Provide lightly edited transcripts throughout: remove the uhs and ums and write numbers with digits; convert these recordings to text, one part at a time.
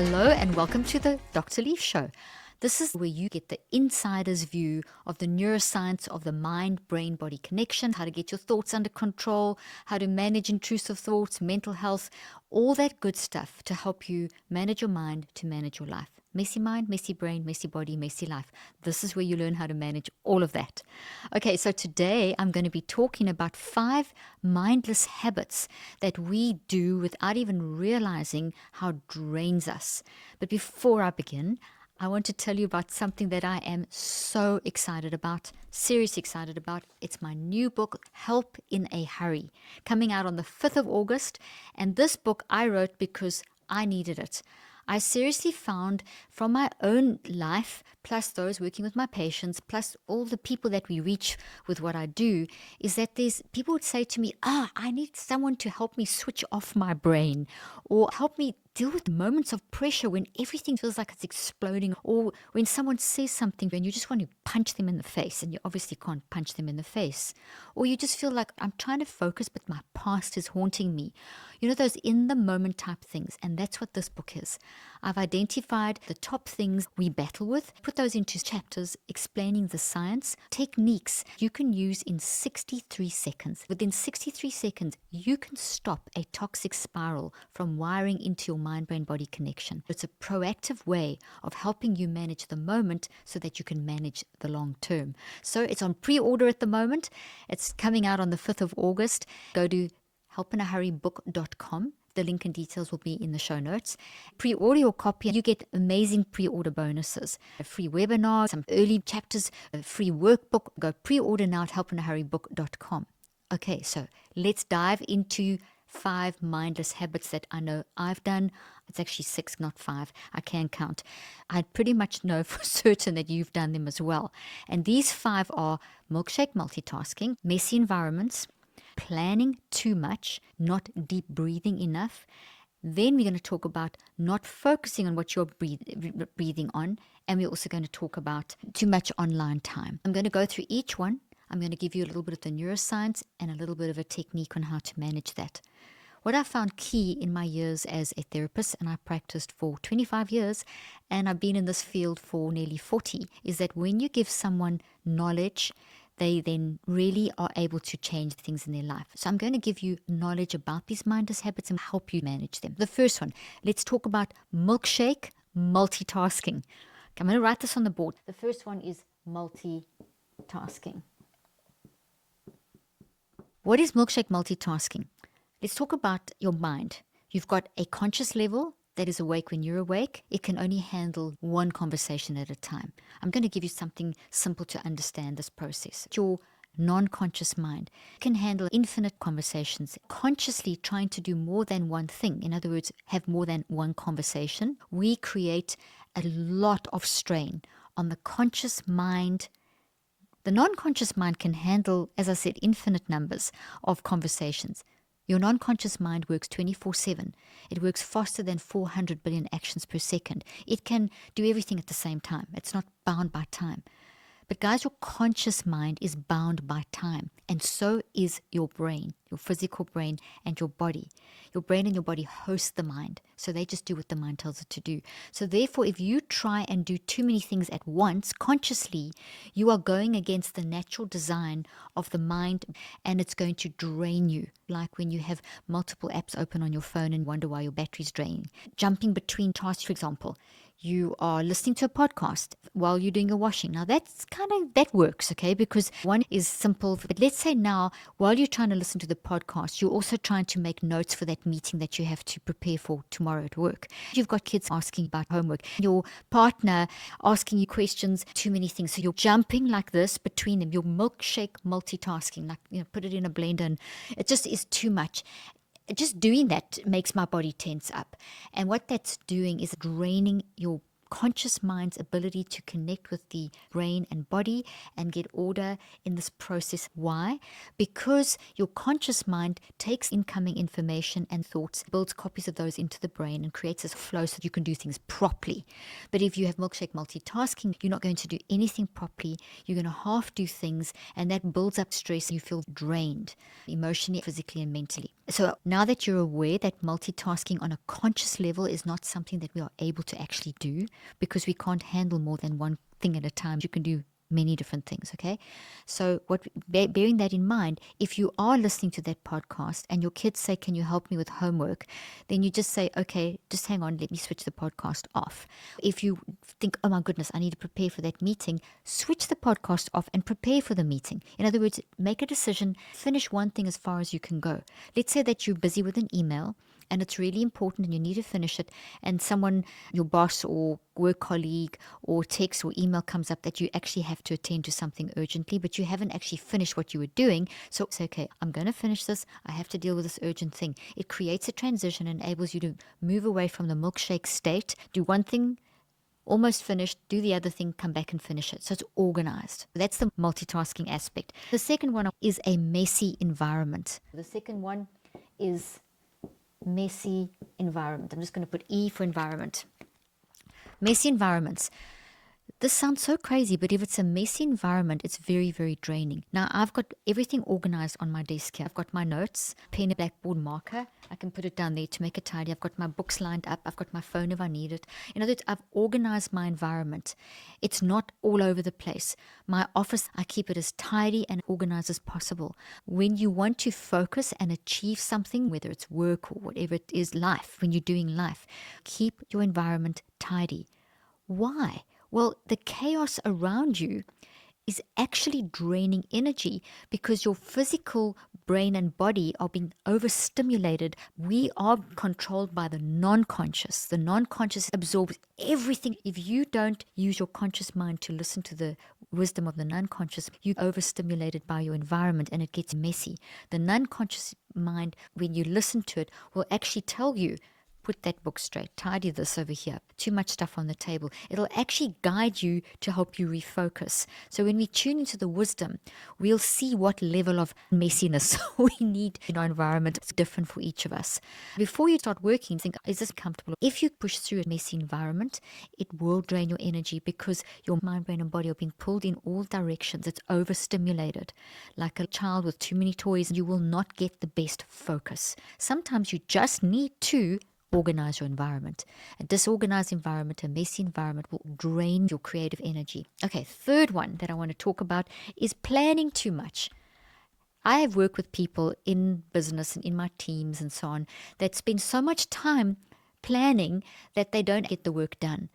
Hello and welcome to the Dr. Leaf Show. This is where you get the insider's view of the neuroscience of the mind-brain-body connection, how to get your thoughts under control, how to manage intrusive thoughts, mental health, all that good stuff to help you manage your mind, to manage your life. Messy mind, messy brain, messy body, messy life. This is where you learn how to manage all of that. Okay, so today I'm going to be talking about 5 mindless habits that we do without even realizing how it drains us. But before I begin, I want to tell you about something that I am so excited about, seriously excited about. It's my new book, Help in a Hurry, coming out on the 5th of August. And this book I wrote because I needed it. I seriously found from my own life, plus those working with my patients, plus all the people that we reach with what I do, is that there's people would say to me, I need someone to help me switch off my brain or help me deal with moments of pressure when everything feels like it's exploding, or when someone says something and you just want to punch them in the face and you obviously can't punch them in the face, or you just feel like I'm trying to focus but my past is haunting me. You know, those in the moment type things, and that's what this book is. I've identified the top things we battle with, put those into chapters explaining the science, techniques you can use in 63 seconds. Within 63 seconds, you can stop a toxic spiral from wiring into your mind-brain-body connection. It's a proactive way of helping you manage the moment so that you can manage the long term. So it's on pre-order at the moment. It's coming out on the 5th of August. Go to helpinahurrybook.com. The link and details will be in the show notes. Pre-order your copy. You get amazing pre-order bonuses. A free webinar, some early chapters, a free workbook. Go pre-order now at helpinahurrybook.com. Okay, so let's dive into 5 mindless habits that I know I've done. It's actually 6, not 5. I can count. I pretty much know for certain that you've done them as well. And these 5 are milkshake multitasking, messy environments, planning too much, not deep breathing enough. Then we're going to talk about not focusing on what you're breathing on. And we're also going to talk about too much online time. I'm going to go through each one. I'm going to give you a little bit of the neuroscience and a little bit of a technique on how to manage that. What I found key in my years as a therapist, and I practiced for 25 years, and I've been in this field for nearly 40, is that when you give someone knowledge, they then really are able to change things in their life. So I'm going to give you knowledge about these mindless habits and help you manage them. The first one, let's talk about milkshake multitasking. Okay, I'm going to write this on the board. The first one is multitasking. What is milkshake multitasking? Let's talk about your mind. You've got a conscious level that is awake when you're awake. It can only handle one conversation at a time. I'm going to give you something simple to understand this process. Your non-conscious mind can handle infinite conversations, consciously trying to do more than one thing. In other words, have more than one conversation. We create a lot of strain on the conscious mind. The non-conscious mind can handle, as I said, infinite numbers of conversations. Your non-conscious mind works 24/7. It works faster than 400 billion actions per second. It can do everything at the same time. It's not bound by time. But guys, your conscious mind is bound by time, and so is your brain, your physical brain and your body. Your brain and your body host the mind, so they just do what the mind tells it to do. So therefore, if you try and do too many things at once, consciously, you are going against the natural design of the mind, and it's going to drain you. Like when you have multiple apps open on your phone and wonder why your battery's draining. Jumping between tasks, for example. You are listening to a podcast while you're doing your washing. Now that works, okay? Because one is simple. But let's say now, while you're trying to listen to the podcast, you're also trying to make notes for that meeting that you have to prepare for tomorrow at work. You've got kids asking about homework. Your partner asking you questions, too many things. So you're jumping like this between them. You're milkshake multitasking, like, put it in a blender, and it just is too much. Just doing that makes my body tense up. And what that's doing is draining your conscious mind's ability to connect with the brain and body and get order in this process. Why? Because your conscious mind takes incoming information and thoughts, builds copies of those into the brain and creates this flow so that you can do things properly. But if you have milkshake multitasking, you're not going to do anything properly. You're going to half do things, and that builds up stress. You feel drained emotionally, physically, and mentally. So now that you're aware that multitasking on a conscious level is not something that we are able to actually do, because we can't handle more than one thing at a time. You can do many different things, okay? So bearing that in mind, if you are listening to that podcast and your kids say, can you help me with homework? Then you just say, okay, just hang on, let me switch the podcast off. If you think, oh my goodness, I need to prepare for that meeting, switch the podcast off and prepare for the meeting. In other words, make a decision, finish one thing as far as you can go. Let's say that you're busy with an email and it's really important and you need to finish it, and someone, your boss or work colleague or text or email comes up that you actually have to attend to something urgently, but you haven't actually finished what you were doing. So it's okay, I'm going to finish this. I have to deal with this urgent thing. It creates a transition, enables you to move away from the milkshake state, do one thing, almost finished, do the other thing, come back and finish it. So it's organized. That's the multitasking aspect. The second one is a messy environment. The second one is messy environment. I'm just going to put E for environment. Messy environments. This sounds so crazy, but if it's a messy environment, it's very, very draining. Now, I've got everything organized on my desk here. I've got my notes, pen and blackboard marker. I can put it down there to make it tidy. I've got my books lined up. I've got my phone if I need it. In other words, I've organized my environment. It's not all over the place. My office, I keep it as tidy and organized as possible. When you want to focus and achieve something, whether it's work or whatever it is, life, when you're doing life, keep your environment tidy. Why? Well, the chaos around you is actually draining energy because your physical brain and body are being overstimulated. We are controlled by the non-conscious. The non-conscious absorbs everything. If you don't use your conscious mind to listen to the wisdom of the non-conscious, you're overstimulated by your environment and it gets messy. The non-conscious mind, when you listen to it, will actually tell you, put that book straight, tidy this over here, too much stuff on the table. It'll actually guide you to help you refocus. So when we tune into the wisdom, we'll see what level of messiness we need in our environment. It's different for each of us. Before you start working, think, is this comfortable? If you push through a messy environment, it will drain your energy because your mind, brain, and body are being pulled in all directions. It's overstimulated. Like a child with too many toys, you will not get the best focus. Sometimes you just need to organize your environment. A disorganized environment, a messy environment will drain your creative energy. Okay, third one that I want to talk about is planning too much. I have worked with people in business and in my teams and so on that spend so much time planning that they don't get the work done.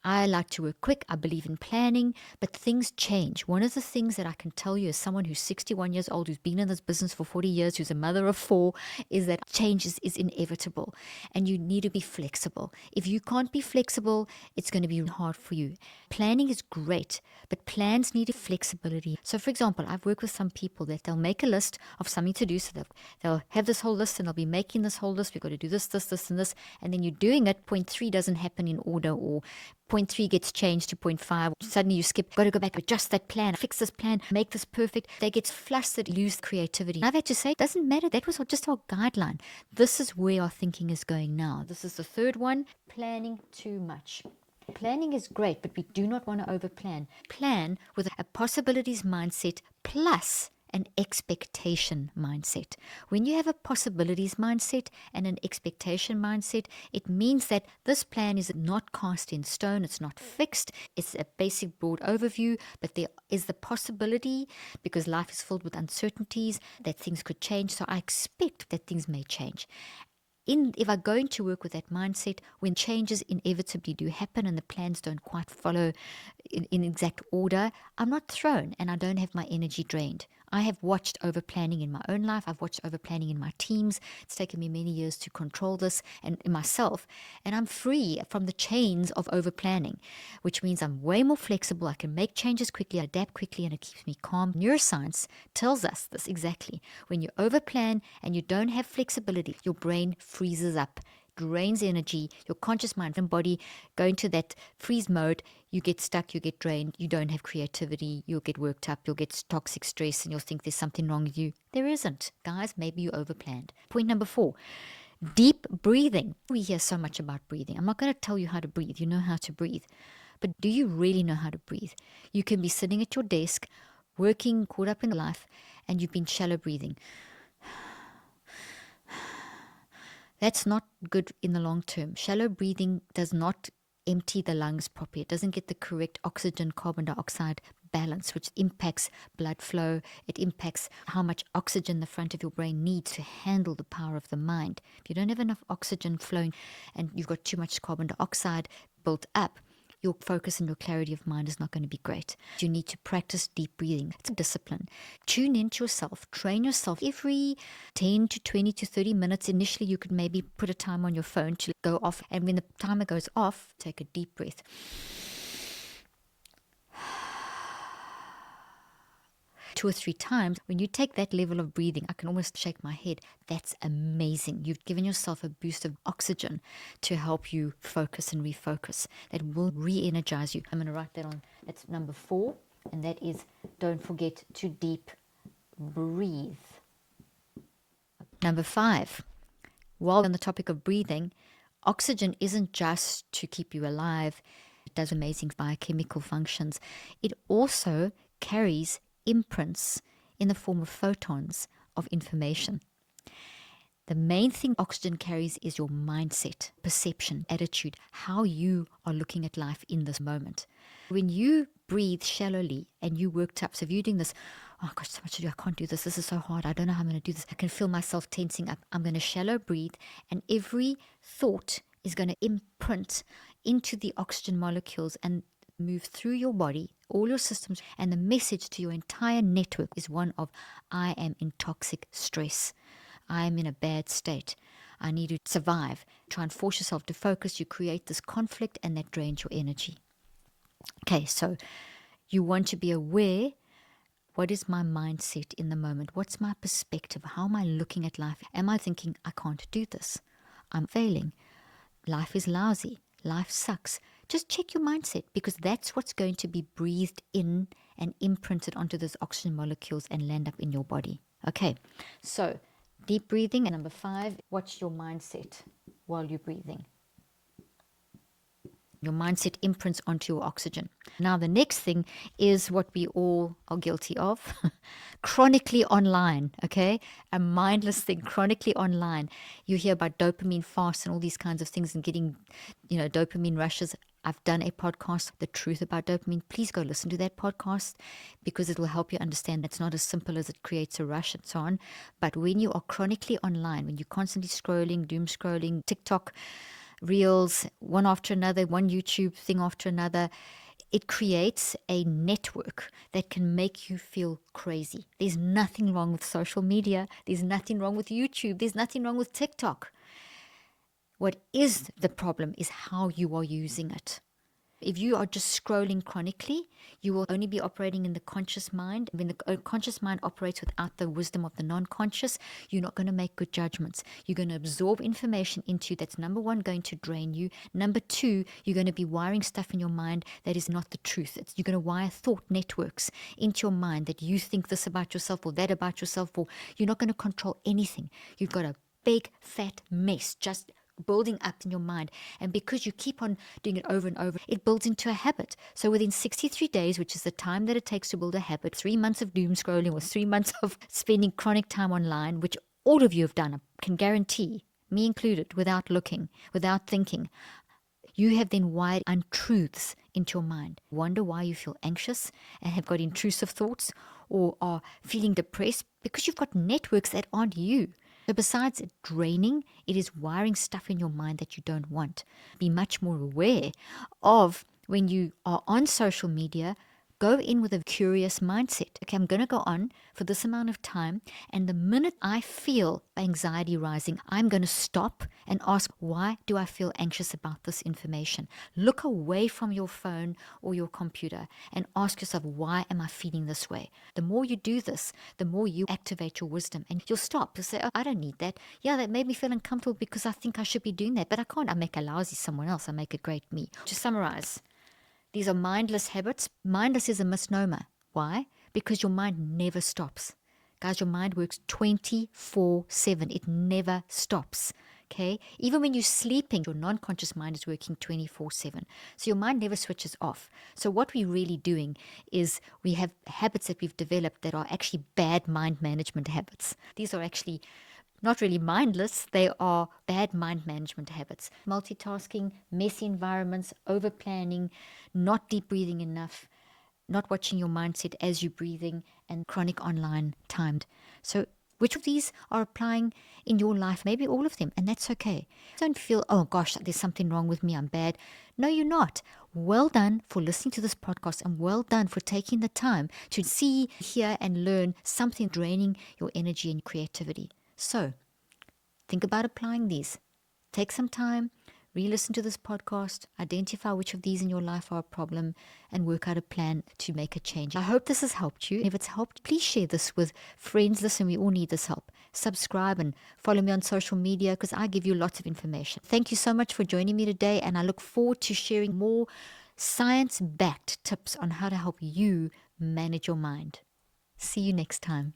I like to work quick. I believe in planning, but things change. One of the things that I can tell you as someone who's 61 years old, who's been in this business for 40 years, who's a mother of 4, is that change is inevitable and you need to be flexible. If you can't be flexible, it's going to be hard for you. Planning is great, but plans need flexibility. So for example, I've worked with some people that they'll make a list of something to do. So they'll have this whole list and they'll be making this whole list. We've got to do this, and this. And then you're doing it. Point 3 doesn't happen in order, or point 3 gets changed to point 5. Suddenly you skip, got to go back, adjust that plan, fix this plan, make this perfect. They get flustered, lose creativity. I've had to say, it doesn't matter. That was just our guideline. This is where our thinking is going now. This is the third one, planning too much. Planning is great, but we do not want to overplan. Plan with a possibilities mindset plus an expectation mindset. When you have a possibilities mindset and an expectation mindset, it means that this plan is not cast in stone, it's not fixed, it's a basic broad overview, but there is the possibility, because life is filled with uncertainties, that things could change. So I expect that things may change. If I go into work with that mindset, when changes inevitably do happen and the plans don't quite follow in exact order, I'm not thrown and I don't have my energy drained. I have watched over planning in my own life. I've watched over planning in my teams. It's taken me many years to control this and in myself. And I'm free from the chains of over planning, which means I'm way more flexible. I can make changes quickly, adapt quickly, and it keeps me calm. Neuroscience tells us this exactly. When you over plan and you don't have flexibility, your brain freezes up. drains energy. Your conscious mind and body go into that freeze mode. You get stuck, you get drained, you don't have creativity, you'll get worked up, you'll get toxic stress, and you'll think there's something wrong with you. There isn't. Guys, maybe you overplanned. Point number 4, deep breathing. We hear so much about breathing. I'm not going to tell you how to breathe. You know how to breathe. But do you really know how to breathe? You can be sitting at your desk, working, caught up in life, and you've been shallow breathing. That's not good in the long term. Shallow breathing does not empty the lungs properly. It doesn't get the correct oxygen, carbon dioxide balance, which impacts blood flow. It impacts how much oxygen the front of your brain needs to handle the power of the mind. If you don't have enough oxygen flowing and you've got too much carbon dioxide built up, your focus and your clarity of mind is not going to be great. You need to practice deep breathing. It's a discipline. Tune into yourself. Train yourself. Every 10 to 20 to 30 minutes, initially you could maybe put a time on your phone to go off. And when the timer goes off, take a deep breath. 2 or 3 times. When you take that level of breathing, I can almost shake my head. That's amazing. You've given yourself a boost of oxygen to help you focus and refocus. That will re-energize you. I'm going to write that on. That's number 4. And that is, don't forget to deep breathe. Number 5. While on the topic of breathing, oxygen isn't just to keep you alive. It does amazing biochemical functions. It also carries imprints in the form of photons of information. The main thing oxygen carries is your mindset, perception, attitude, how you are looking at life in this moment. When you breathe shallowly and you worked up, so if you're doing this, oh gosh, so much to do, I can't do this, this is so hard, I don't know how I'm going to do this, I can feel myself tensing up. I'm going to shallow breathe, and every thought is going to imprint into the oxygen molecules and move through your body, all your systems, and the message to your entire network is one of, I am in toxic stress. I am in a bad state. I need to survive. Try and force yourself to focus. You create this conflict, and that drains your energy. Okay, so you want to be aware, what is my mindset in the moment? What's my perspective? How am I looking at life? Am I thinking, I can't do this? I'm failing. Life is lousy. Life sucks. Just check your mindset, because that's what's going to be breathed in and imprinted onto those oxygen molecules and land up in your body. Okay, so deep breathing. And number 5, watch your mindset while you're breathing. Your mindset imprints onto your oxygen. Now, the next thing is what we all are guilty of. Chronically online, okay? A mindless thing, chronically online. You hear about dopamine fasts and all these kinds of things and getting, dopamine rushes. I've done a podcast, The Truth About Dopamine. Please go listen to that podcast, because it will help you understand that's not as simple as it creates a rush and so on. But when you are chronically online, when you're constantly scrolling, doom scrolling, TikTok, Reels, one after another, one YouTube thing after another, it creates a network that can make you feel crazy. There's nothing wrong with social media. There's nothing wrong with YouTube. There's nothing wrong with TikTok. What is the problem is how you are using it. If you are just scrolling chronically, you will only be operating in the conscious mind. When the conscious mind operates without the wisdom of the non-conscious, you're not going to make good judgments. You're going to absorb information into you that's, number 1, going to drain you. Number 2, you're going to be wiring stuff in your mind that is not the truth. You're going to wire thought networks into your mind that you think this about yourself or that about yourself, or you're not going to control anything. You've got a big, fat mess just building up in your mind, and because you keep on doing it over and over, it builds into a habit. So within 63 days, which is the time that it takes to build a habit, 3 months of doom scrolling or 3 months of spending chronic time online, which all of you have done, I can guarantee, me included, without looking, without thinking, you have then wired untruths into your mind. Wonder why you feel anxious and have got intrusive thoughts or are feeling depressed, because you've got networks that aren't you. So besides it draining, it is wiring stuff in your mind that you don't want. Be much more aware of when you are on social media, Go in with a curious mindset. Okay, I'm going to go on for this amount of time, and the minute I feel anxiety rising, I'm going to stop and ask, why do I feel anxious about this information? Look away from your phone or your computer and ask yourself, why am I feeling this way? The more you do this, the more you activate your wisdom, and you'll stop. You'll say, oh, I don't need that. Yeah, that made me feel uncomfortable because I think I should be doing that, but I can't. I make a lousy someone else. I make a great me. To summarize, these are mindless habits. Mindless is a misnomer. Why? Because your mind never stops. Guys, your mind works 24/7. It never stops. Okay? Even when you're sleeping, your non-conscious mind is working 24/7. So your mind never switches off. So what we're really doing is we have habits that we've developed that are actually bad mind management habits. These are actually not really mindless, they are bad mind management habits. Multitasking, messy environments, over planning, not deep breathing enough, not watching your mindset as you're breathing, and chronic online timed. So which of these are applying in your life? Maybe all of them, and that's okay. Don't feel, oh gosh, there's something wrong with me, I'm bad. No, you're not. Well done for listening to this podcast, and well done for taking the time to see, hear, and learn something draining your energy and creativity. So think about applying these. Take some time, re-listen to this podcast, identify which of these in your life are a problem, and work out a plan to make a change. I hope this has helped you. If it's helped, please share this with friends. Listen, we all need this help. Subscribe and follow me on social media because I give you lots of information. Thank you so much for joining me today, and I look forward to sharing more science-backed tips on how to help you manage your mind. See you next time.